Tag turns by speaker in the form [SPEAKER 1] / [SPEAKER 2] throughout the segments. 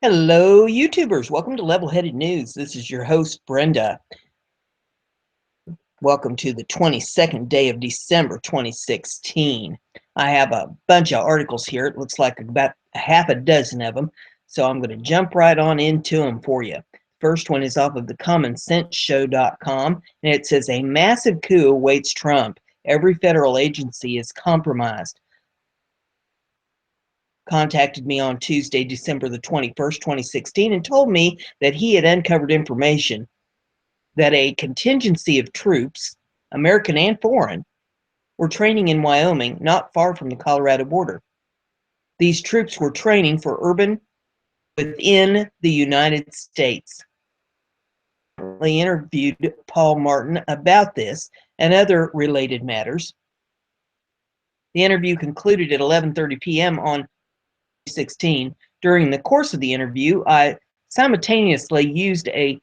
[SPEAKER 1] Hello, YouTubers. Welcome to Level-Headed News. This is your host, Brenda. Welcome to the 22nd day of December 2016. I have a bunch of articles here. It looks like about a half a dozen of them, so I'm going to jump right on into them for you. First one is off of the CommonSenseShow.com, and it says, a massive coup awaits Trump. Every federal agency is compromised. Contacted me on Tuesday, December the 21st, 2016, and told me that he had uncovered information that a contingency of troops, American and foreign, were training in Wyoming, not far from the Colorado border. These troops were training for urban within the United States. I interviewed Paul Martin about this and other related matters. The interview concluded at 11:30 p.m. on 16. During the course of the interview, I simultaneously used a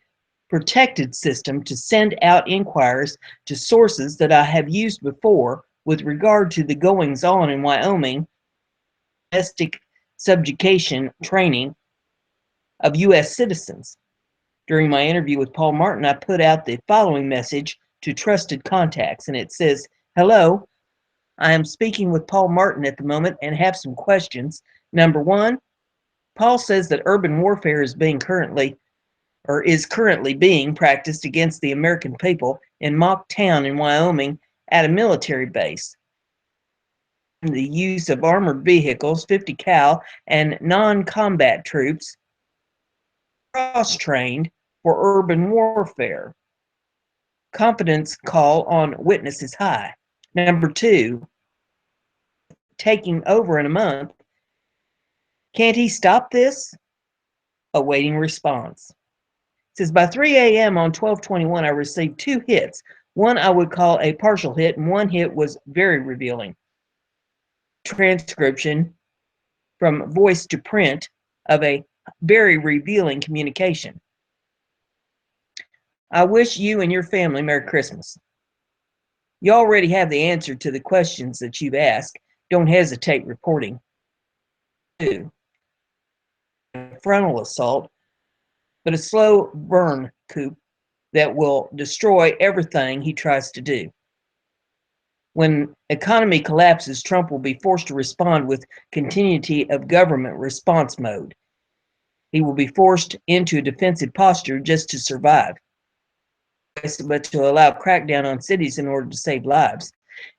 [SPEAKER 1] protected system to send out inquiries to sources that I have used before with regard to the goings-on in Wyoming, domestic subjugation training of U.S. citizens. During my interview with Paul Martin, I put out the following message to trusted contacts, and it says, "Hello, I am speaking with Paul Martin at the moment and have some questions. Number one, Paul says that urban warfare is currently being practiced against the American people in Mock Town in Wyoming at a military base. The use of armored vehicles, 50 cal, and non-combat troops cross-trained for urban warfare. Confidence call on witness is high. Number two, taking over in a month. Can't he stop this? Awaiting response." It says, by 3 a.m. on 12/21, I received two hits. One I would call a partial hit, and one hit was very revealing. Transcription from voice to print of a very revealing communication. I wish you and your family Merry Christmas. You already have the answer to the questions that you've asked. Don't hesitate reporting. 2. Frontal assault, but a slow burn coup that will destroy everything he tries to do. When economy collapses, Trump will be forced to respond with continuity of government response mode. He will be forced into a defensive posture just to survive, but to allow crackdown on cities in order to save lives.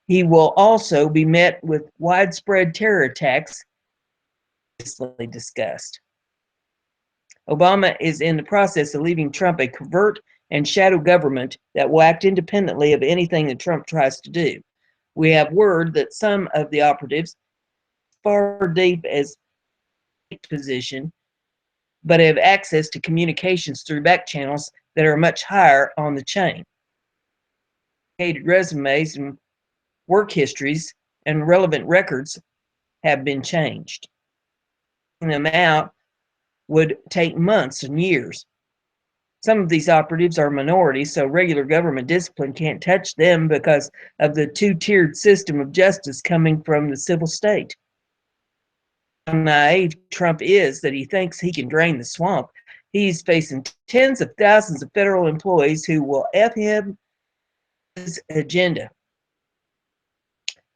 [SPEAKER 1] He will also be met with widespread terror attacks, previously discussed. Obama is in the process of leaving Trump a covert and shadow government that will act independently of anything that Trump tries to do. We have word that some of the operatives, far deep as position, but have access to communications through back channels that are much higher on the chain. Resumes and work histories and relevant records have been changed. Them out would take months and years. Some of these operatives are minorities, so regular government discipline can't touch them because of the two-tiered system of justice coming from the civil state. How naive Trump is that he thinks he can drain the swamp. He's facing tens of thousands of federal employees who will F him his agenda.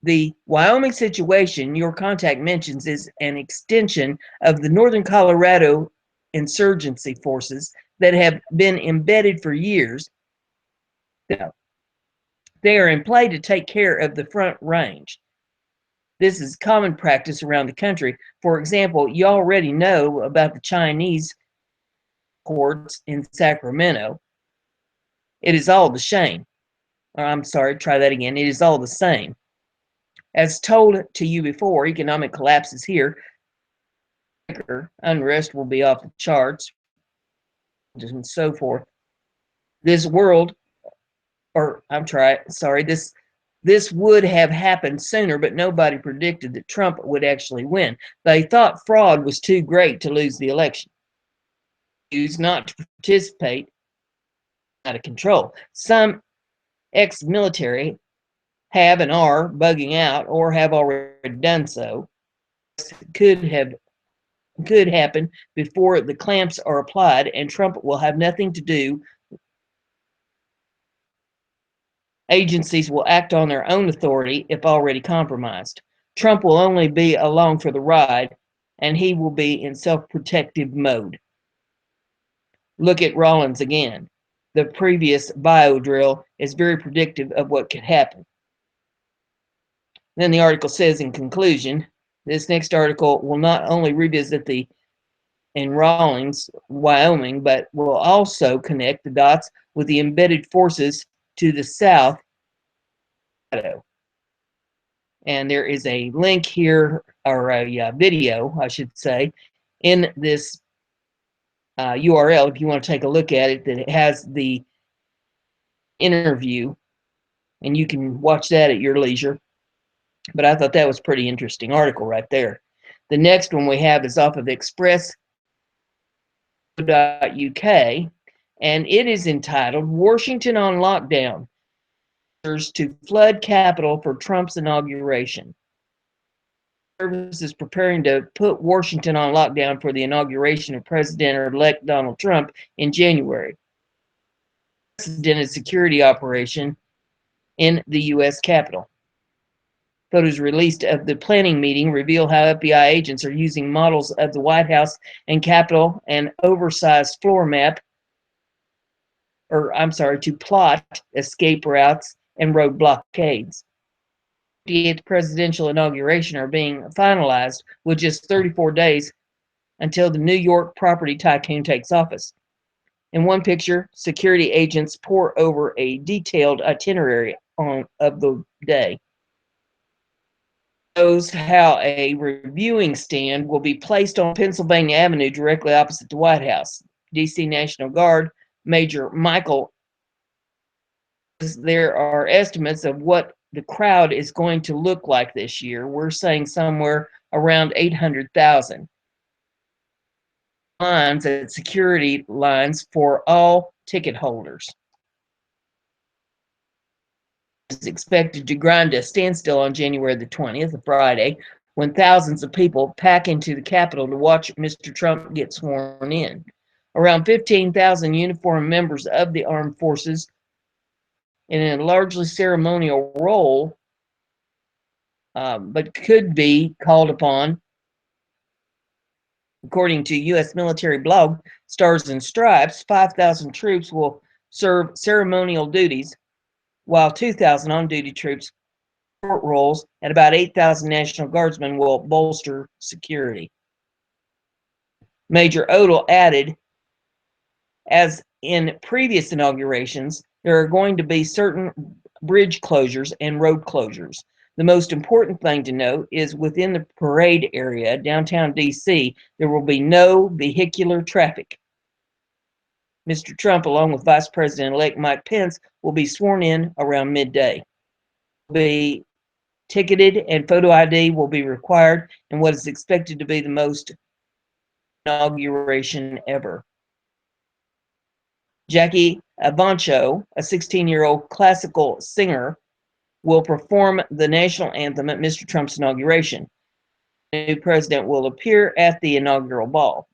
[SPEAKER 1] The Wyoming situation your contact mentions is an extension of the Northern Colorado insurgency forces that have been embedded for years. They are in play to take care of the Front Range. This is common practice around the country. For example, you already know about the Chinese courts in Sacramento. It is all the same. I'm sorry, try that again. It is all the same. As told to you before, economic collapse is here. Unrest will be off the charts, and so forth. This world, this would have happened sooner, but nobody predicted that Trump would actually win. They thought fraud was too great to lose the election. Choose not to participate, out of control. Some ex-military have and are bugging out or have already done so. Could have could happen before the clamps are applied, and Trump will have nothing to do. Agencies will act on their own authority if already compromised. Trump will only be along for the ride, and he will be in self-protective mode. Look at Rollins again. The previous bio drill is very predictive of what could happen. Then the article says, in conclusion, this next article will not only revisit the in Rawlins, Wyoming, but will also connect the dots with the embedded forces to the south. And there is a link here, or a video, I should say, in this URL, if you want to take a look at it, that it has the interview, and you can watch that at your leisure. But I thought that was a pretty interesting article right there. The next one we have is off of express.uk, and it is entitled Washington on Lockdown, to flood Capitol for Trump's inauguration. Service is preparing to put Washington on lockdown for the inauguration of President-elect Donald Trump in January. Unprecedented security operation in the U.S. Capitol. Photos released of the planning meeting reveal how FBI agents are using models of the White House and Capitol and oversized floor map, to plot escape routes and road blockades. The 50th presidential inauguration are being finalized with just 34 days until the New York property tycoon takes office. In one picture, security agents pore over a detailed itinerary of the day. Shows how a reviewing stand will be placed on Pennsylvania Avenue directly opposite the White House. D.C. National Guard Major Michael says there are estimates of what the crowd is going to look like this year. We're saying somewhere around 800,000. Lines at security lines for all ticket holders. Is expected to grind to a standstill on January the 20th, a Friday, when thousands of people pack into the Capitol to watch Mr. Trump get sworn in. Around 15,000 uniformed members of the armed forces in a largely ceremonial role, but could be called upon. According to U.S. military blog Stars and Stripes, 5,000 troops will serve ceremonial duties, while 2,000 on-duty troops support roles and about 8,000 National Guardsmen will bolster security. Major Odell added, as in previous inaugurations, there are going to be certain bridge closures and road closures. The most important thing to note is within the parade area, downtown D.C., there will be no vehicular traffic. Mr. Trump, along with Vice President-elect Mike Pence, will be sworn in around midday. Be ticketed and photo ID will be required in what is expected to be the most inauguration ever. Jackie Avancho, a 16-year-old classical singer, will perform the national anthem at Mr. Trump's inauguration. The new president will appear at the inaugural ball.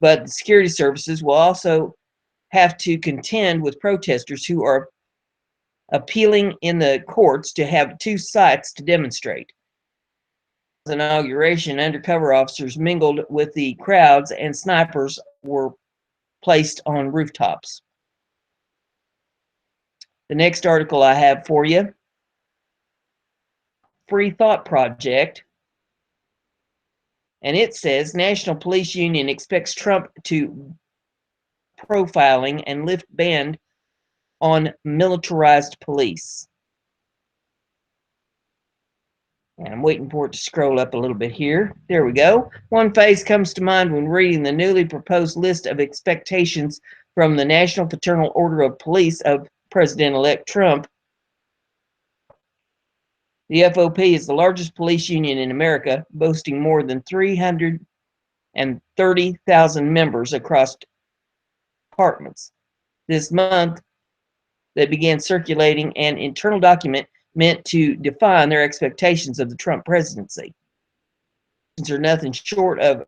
[SPEAKER 1] But the security services will also have to contend with protesters who are appealing in the courts to have two sites to demonstrate. The inauguration, undercover officers mingled with the crowds and snipers were placed on rooftops. The next article I have for you, Free Thought Project, and it says National Police Union expects Trump to profiling and lift ban on militarized police. And I'm waiting for it to scroll up a little bit here. There we go. One face comes to mind when reading the newly proposed list of expectations from the National Fraternal Order of Police of President-elect Trump. The FOP is the largest police union in America, boasting more than 330,000 members across departments. This month, they began circulating an internal document meant to define their expectations of the Trump presidency. These are nothing short of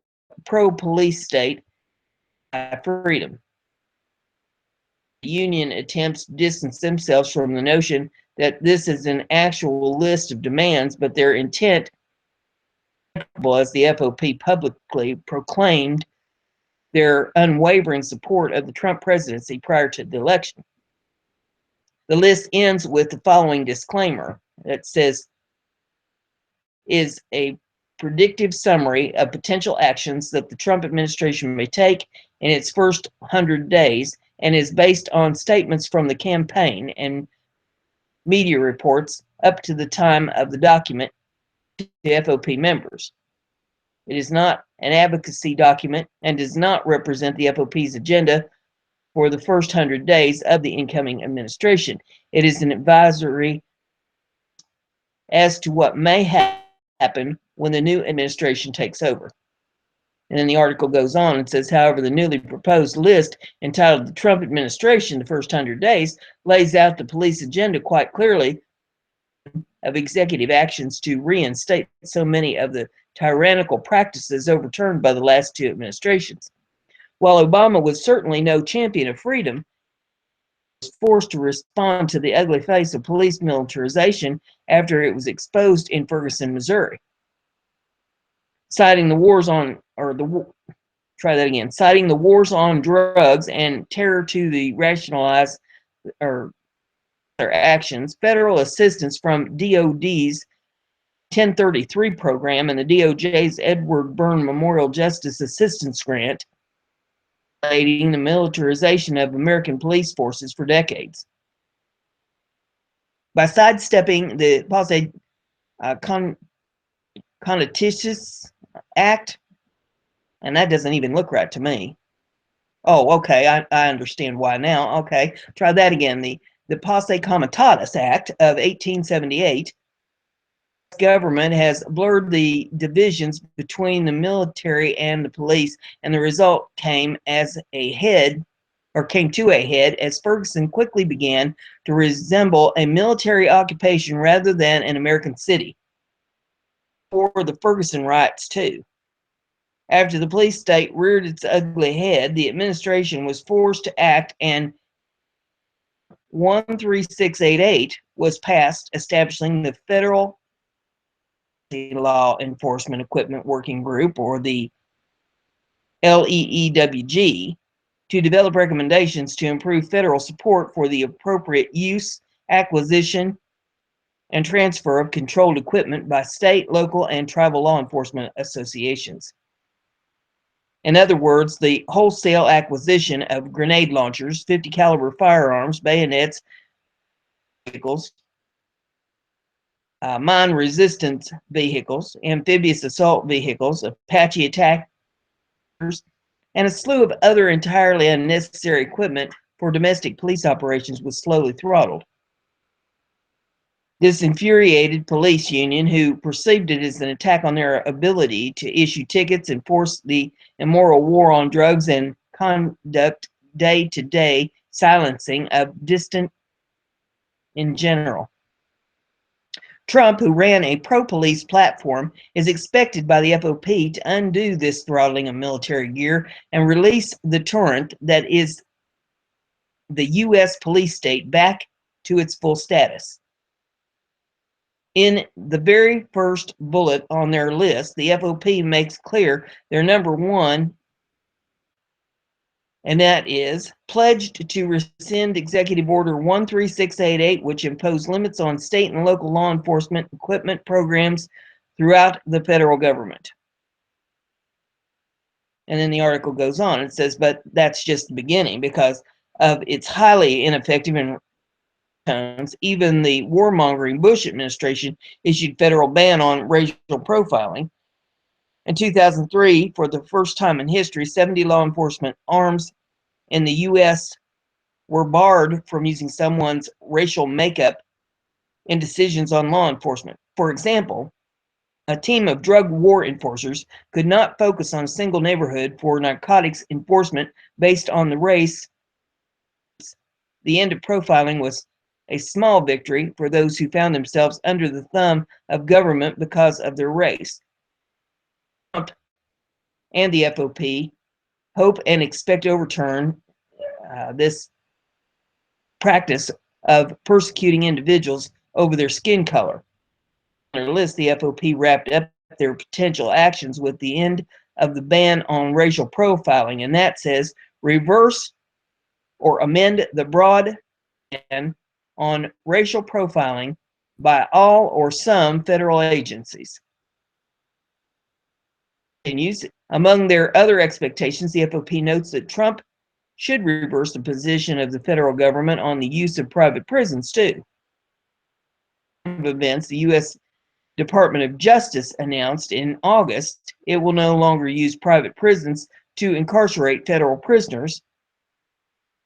[SPEAKER 1] pro-police state freedom. The union attempts to distance themselves from the notion that this is an actual list of demands, but their intent, as the FOP publicly proclaimed their unwavering support of the Trump presidency prior to the election. The list ends with the following disclaimer that says, is a predictive summary of potential actions that the Trump administration may take in its first 100 days and is based on statements from the campaign and media reports up to the time of the document to FOP members. It is not an advocacy document and does not represent the FOP's agenda for the first 100 days of the incoming administration. It is an advisory as to what may happen when the new administration takes over. And then the article goes on and says, however, the newly proposed list entitled the Trump administration, the first 100 days, lays out the police agenda quite clearly of executive actions to reinstate so many of the tyrannical practices overturned by the last two administrations. While Obama was certainly no champion of freedom, he was forced to respond to the ugly face of police militarization after it was exposed in Ferguson, Missouri. Citing the wars on drugs and terror to the rationalize or their actions, federal assistance from DOD's 1033 program and the DOJ's Edward Byrne Memorial Justice Assistance Grant, relating the militarization of American police forces for decades. By sidestepping the Posse Conaticious Act, and that doesn't even look right to me. Oh, okay, I understand why now. Okay, try that again. The Posse Comitatus Act of 1878, government has blurred the divisions between the military and the police, and the result came to a head as Ferguson quickly began to resemble a military occupation rather than an American city. For the Ferguson riots too. After the police state reared its ugly head, the administration was forced to act, and 13688 was passed, establishing the Federal Law Enforcement Equipment Working Group, or the LEEWG, to develop recommendations to improve federal support for the appropriate use, acquisition, and transfer of controlled equipment by state, local, and tribal law enforcement associations. In other words, the wholesale acquisition of grenade launchers, 50 caliber firearms, bayonets, vehicles, mine resistant vehicles, amphibious assault vehicles, Apache attackers, and a slew of other entirely unnecessary equipment for domestic police operations was slowly throttled. This infuriated police union, who perceived it as an attack on their ability to issue tickets, enforce the immoral war on drugs, and conduct day-to-day silencing of dissent in general. Trump, who ran a pro-police platform, is expected by the FOP to undo this throttling of military gear and release the torrent that is the U.S. police state back to its full status. In the very first bullet on their list, the FOP makes clear their number one, and that is pledged to rescind Executive Order 13688, which imposed limits on state and local law enforcement equipment programs throughout the federal government. And then the article goes on. It says, but that's just the beginning, because of its highly ineffective and even the warmongering Bush administration issued federal ban on racial profiling. In 2003, for the first time in history, 70 law enforcement arms in the U.S. were barred from using someone's racial makeup in decisions on law enforcement. For example, a team of drug war enforcers could not focus on a single neighborhood for narcotics enforcement based on the race. The end of profiling was a small victory for those who found themselves under the thumb of government because of their race. and the FOP hope and expect to overturn this practice of persecuting individuals over their skin color. On their list, the FOP wrapped up their potential actions with the end of the ban on racial profiling, and that says reverse or amend the broad ban on racial profiling by all or some federal agencies. Among their other expectations, the FOP notes that Trump should reverse the position of the federal government on the use of private prisons too. Events, the U.S. Department of Justice announced in August it will no longer use private prisons to incarcerate federal prisoners.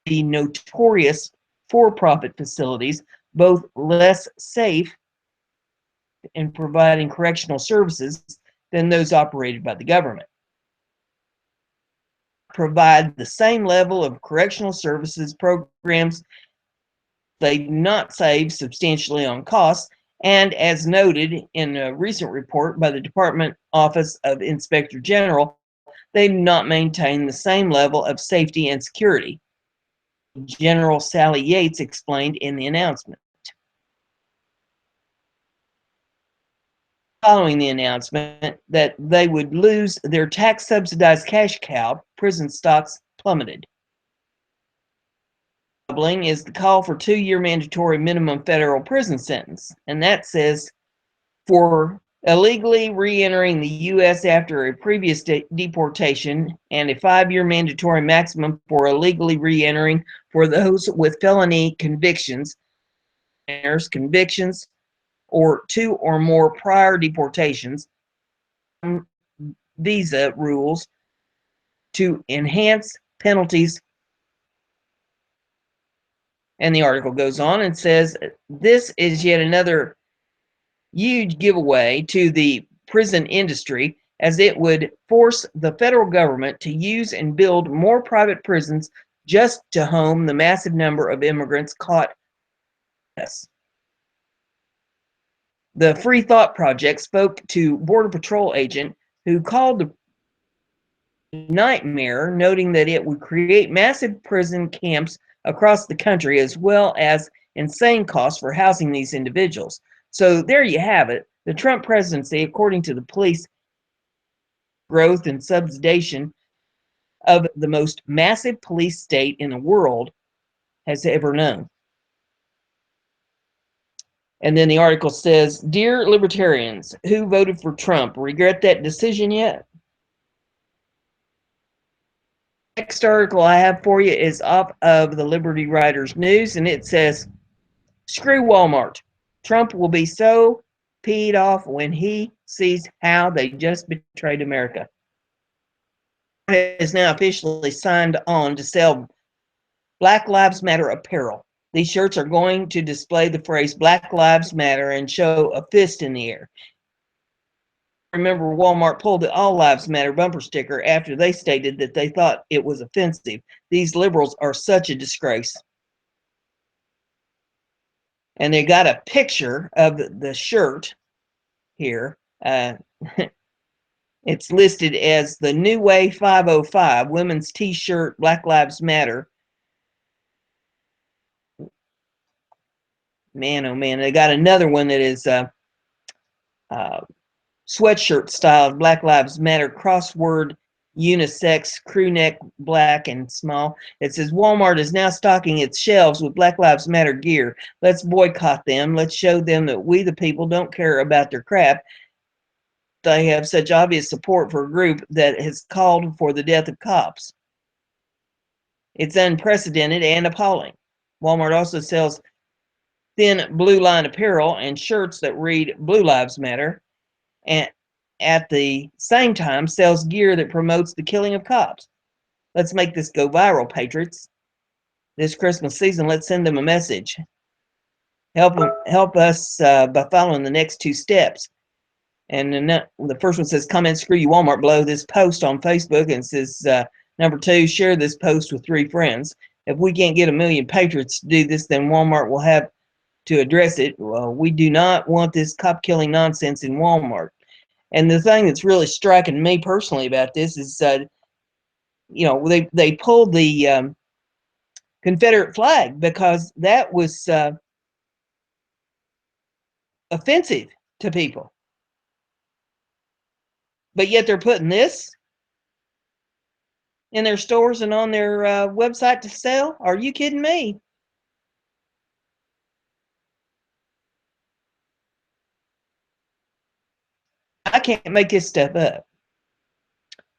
[SPEAKER 1] The notorious for-profit facilities, both less safe in providing correctional services than those operated by the government, provide the same level of correctional services programs. They do not save substantially on costs, and as noted in a recent report by the Department Office of Inspector General, they do not maintain the same level of safety and security. General Sally Yates explained in the announcement. Following the announcement that they would lose their tax-subsidized cash cow, prison stocks plummeted. Is the call for 2-year mandatory minimum federal prison sentence, and that says for illegally re-entering the U.S. after a previous deportation, and a 5-year mandatory maximum for illegally re-entering for those with felony convictions, or 2 or more prior deportations, visa rules to enhance penalties. And the article goes on and says, this is yet another huge giveaway to the prison industry, as it would force the federal government to use and build more private prisons just to home the massive number of immigrants caught. The Free Thought Project spoke to Border Patrol agent who called the nightmare, noting that it would create massive prison camps across the country, as well as insane costs for housing these individuals. So there you have it. The Trump presidency, according to the police, growth and subsidization of the most massive police state in the world has ever known. And then the article says, dear libertarians who voted for Trump, regret that decision yet? Next article I have for you is off of the Liberty Writers News, and it says, screw Walmart. Trump will be so peed off when he sees how they just betrayed America. It is now officially signed on to sell Black Lives Matter apparel. These shirts are going to display the phrase Black Lives Matter and show a fist in the air. Remember, Walmart pulled the All Lives Matter bumper sticker after they stated that they thought it was offensive. These liberals are such a disgrace. And they got a picture of the shirt here. It's listed as the New Way 505 women's t-shirt, Black Lives Matter. Man, oh man, they got another one that is sweatshirt style, Black Lives Matter, crossword, unisex, crew neck, black and small. It says Walmart is now stocking its shelves with Black Lives Matter gear. Let's boycott them. Let's show them that we the people don't care about their crap. They have such obvious support for a group that has called for the death of cops. It's unprecedented and appalling. Walmart also sells thin blue line apparel and shirts that read Blue Lives Matter, and at the same time sells gear that promotes the killing of cops. Let's make this go viral, patriots. This Christmas season, let's send them a message. Help us by following the next 2 steps. And the first one says, comment, screw you, Walmart, below this post on Facebook. And it says, number 2, share this post with 3 friends. If we can't get 1 million patriots to do this, then Walmart will have to address it. Well, we do not want this cop killing nonsense in Walmart. And the thing that's really striking me personally about this is, they pulled the Confederate flag because that was offensive to people. But yet they're putting this in their stores and on their website to sell? Are you kidding me? I can't make this stuff up.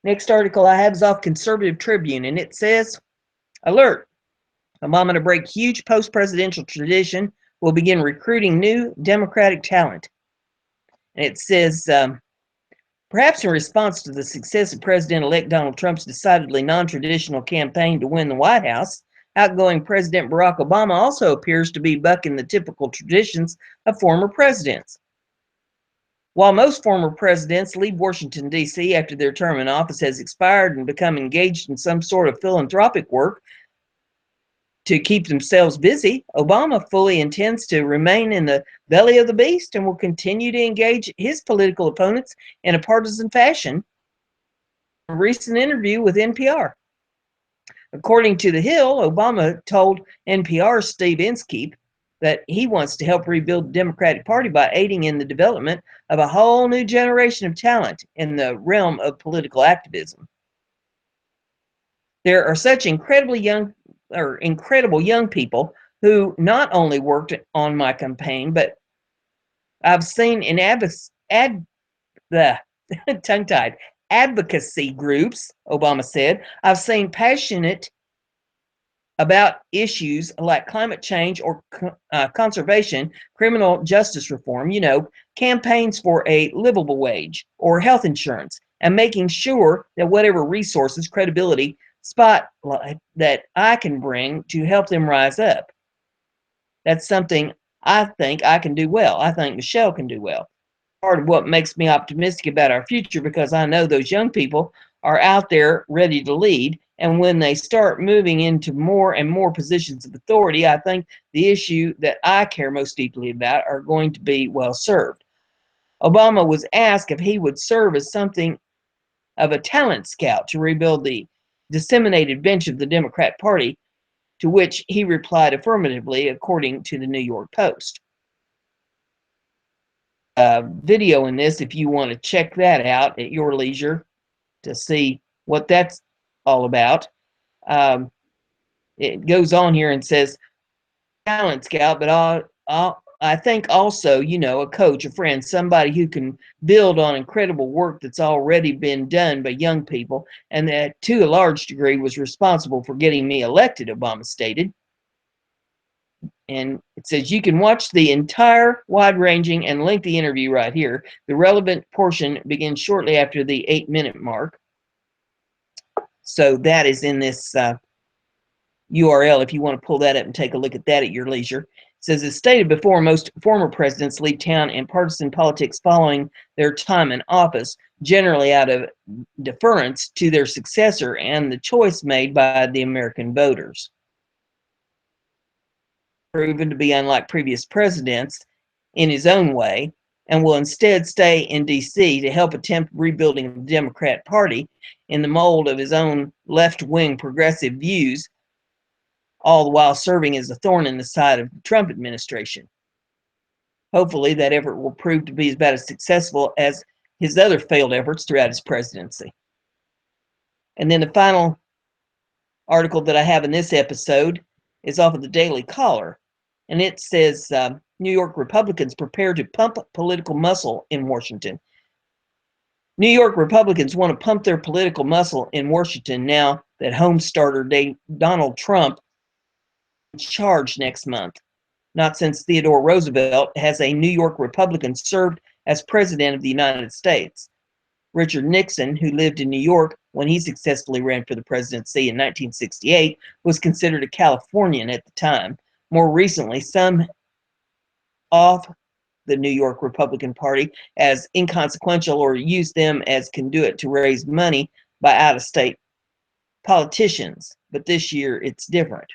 [SPEAKER 1] Next article I have is off Conservative Tribune, and it says, alert, Obama to break huge post-presidential tradition will begin recruiting new Democratic talent. And it says, perhaps in response to the success of President-elect Donald Trump's decidedly non-traditional campaign to win the White House, outgoing President Barack Obama also appears to be bucking the typical traditions of former presidents. While most former presidents leave Washington, D.C. after their term in office has expired and become engaged in some sort of philanthropic work to keep themselves busy, Obama fully intends to remain in the belly of the beast and will continue to engage his political opponents in a partisan fashion. A recent interview with NPR. According to The Hill, Obama told NPR's Steve Inskeep that he wants to help rebuild the Democratic Party by aiding in the development of a whole new generation of talent in the realm of political activism. There are such incredible young people who not only worked on my campaign, but I've seen in advocacy groups, Obama said. I've seen passionate about issues like climate change or conservation, criminal justice reform, campaigns for a livable wage or health insurance, and making sure that whatever resources, credibility, spotlight that I can bring to help them rise up. That's something I think I can do well. I think Michelle can do well. Part of what makes me optimistic about our future, because I know those young people are out there ready to lead. And when they start moving into more and more positions of authority, I think the issue that I care most deeply about are going to be well served. Obama was asked if he would serve as something of a talent scout to rebuild the disseminated bench of the Democrat Party, to which he replied affirmatively, according to the New York Post. Video in this if you want to check that out at your leisure to see what that's all about. It goes on here and says, talent scout, but I think also, a coach, a friend, somebody who can build on incredible work that's already been done by young people, and that to a large degree was responsible for getting me elected, Obama stated. And it says you can watch the entire wide-ranging and lengthy interview right here. The relevant portion begins shortly after the 8-minute mark. So that is in this URL if you want to pull that up and take a look at that at your leisure. It says, as stated before, most former presidents leave town in partisan politics following their time in office, generally out of deference to their successor and the choice made by the American voters. Proven to be unlike previous presidents in his own way, and will instead stay in D.C. to help attempt rebuilding the Democrat Party in the mold of his own left-wing progressive views, all the while serving as a thorn in the side of the Trump administration. Hopefully that effort will prove to be about as successful as his other failed efforts throughout his presidency. And then the final article that I have in this episode is off of the Daily Caller, and it says New York Republicans prepare to pump political muscle in Washington. New York Republicans want to pump their political muscle in Washington now that home starter Donald Trump is in charge next month. Not since Theodore Roosevelt has a New York Republican served as president of the United States. Richard Nixon, who lived in New York when he successfully ran for the presidency in 1968, was considered a Californian at the time. More recently, some of the New York Republican Party as inconsequential or used them as conduit to raise money by out-of-state politicians. But this year, it's different.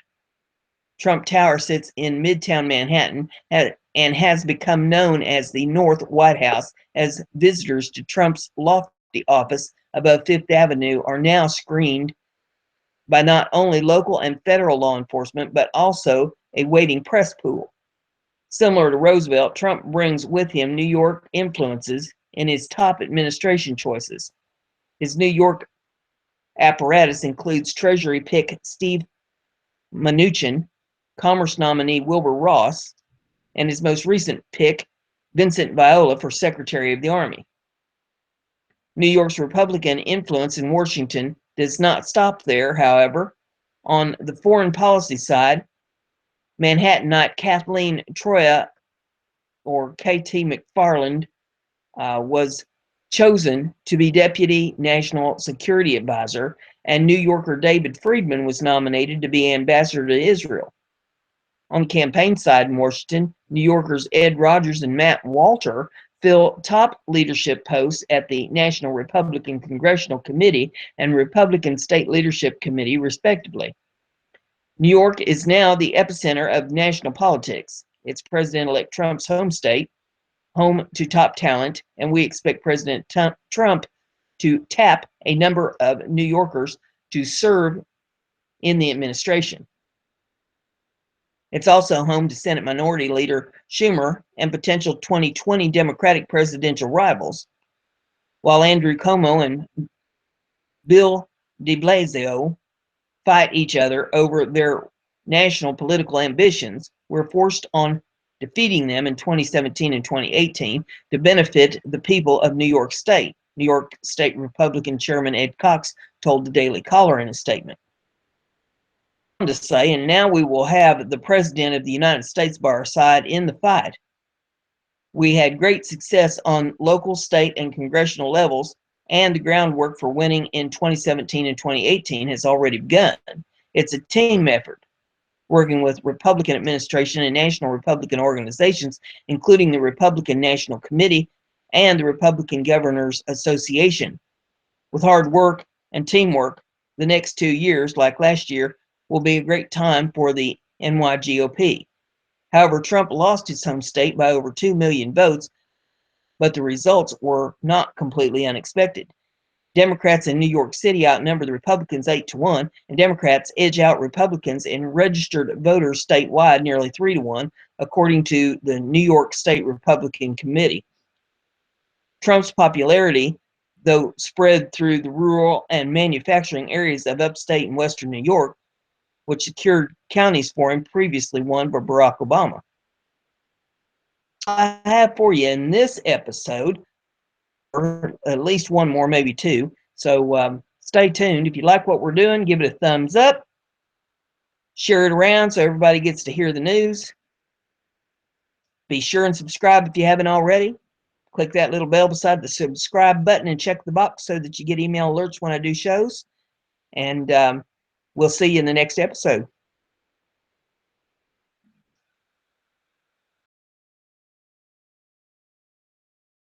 [SPEAKER 1] Trump Tower sits in Midtown Manhattan, and has become known as the North White House, as visitors to Trump's lofty office above Fifth Avenue are now screened by not only local and federal law enforcement, but also a waiting press pool. Similar to Roosevelt, Trump brings with him New York influences in his top administration choices. His New York apparatus includes Treasury pick Steve Mnuchin, Commerce nominee Wilbur Ross, and his most recent pick, Vincent Viola, for Secretary of the Army. New York's Republican influence in Washington does not stop there, however. On the foreign policy side, Manhattanite Kathleen Troya, or KT McFarland, was chosen to be Deputy National Security Advisor, and New Yorker David Friedman was nominated to be Ambassador to Israel. On the campaign side in Washington, New Yorkers Ed Rogers and Matt Walter fill top leadership posts at the National Republican Congressional Committee and Republican State Leadership Committee, respectively. New York is now the epicenter of national politics. It's President-elect Trump's home state, home to top talent, and we expect President Trump to tap a number of New Yorkers to serve in the administration. It's also home to Senate Minority Leader Schumer and potential 2020 Democratic presidential rivals, while Andrew Cuomo and Bill de Blasio fight each other over their national political ambitions. We're forced on defeating them in 2017 and 2018 to benefit the people of New York State, New York State Republican Chairman Ed Cox told the Daily Caller in a statement. To say, and now we will have the President of the United States by our side in the fight. We had great success on local, state, and congressional levels, and the groundwork for winning in 2017 and 2018 has already begun. It's a team effort, working with Republican administration and national Republican organizations, including the Republican National Committee and the Republican Governors Association. With hard work and teamwork, the next 2 years, like last year, will be a great time for the NYGOP. However, Trump lost his home state by over 2 million votes, but the results were not completely unexpected. Democrats in New York City outnumber the Republicans 8-1, and Democrats edge out Republicans in registered voters statewide nearly 3-1, according to the New York State Republican Committee. Trump's popularity, though spread through the rural and manufacturing areas of upstate and western New York, which secured counties for him previously won by Barack Obama. I have for you in this episode, or at least one more, maybe two. So stay tuned. If you like what we're doing, give it a thumbs up. Share it around so everybody gets to hear the news. Be sure and subscribe if you haven't already. Click that little bell beside the subscribe button and check the box so that you get email alerts when I do shows. And we'll see you in the next episode.